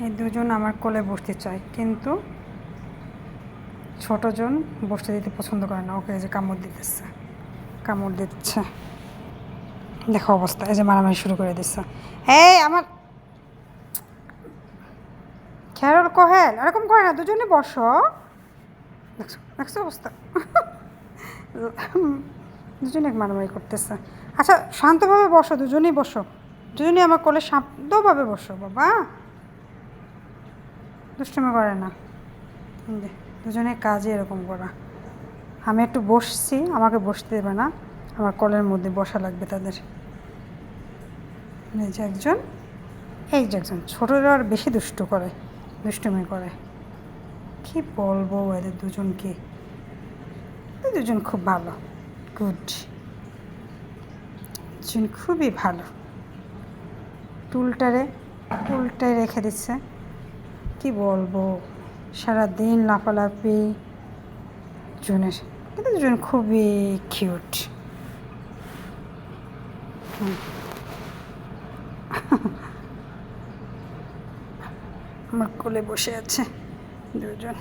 এই দুজন আমার কোলে বসতে চায়, কিন্তু ছোটজন বসতে দিতে পছন্দ করে না। ওকে এই যে কামড় দিতেছে, কামড় দিচ্ছে, দেখো অবস্থা, এই যে মারামারি শুরু করে দিচ্ছে। এই আমার খেরল কোহেল এরকম করে না, দুজনে বসো। দেখছো দেখছো অবস্থা, দুজনে মারামারি করতেছে। আচ্ছা শান্তভাবে বসো, দুজনেই বসো, দুজনেই আমার কোলে শান্তভাবে বসো বাবা, দুষ্টুমি করে না। দুজনের কাজই এরকম করা। আমি একটু বসছি, আমাকে বসতে দেবে না, আমার কোলের মধ্যে বসা লাগবে তাদের। এই যে একজন, এই যে একজন, ছোটরা আর বেশি দুষ্টুমি করে। কি বলবো এদের দুজনকে, দুজন খুব ভালো, গুড, দুজন খুবই ভালো। উল্টায় রেখে দিচ্ছে, কি বলবো, সারাদিন লাফালাফি দুজনের, কিন্তু দুজন খুবই কিউট। আমার কোলে বসে আছে দুজন।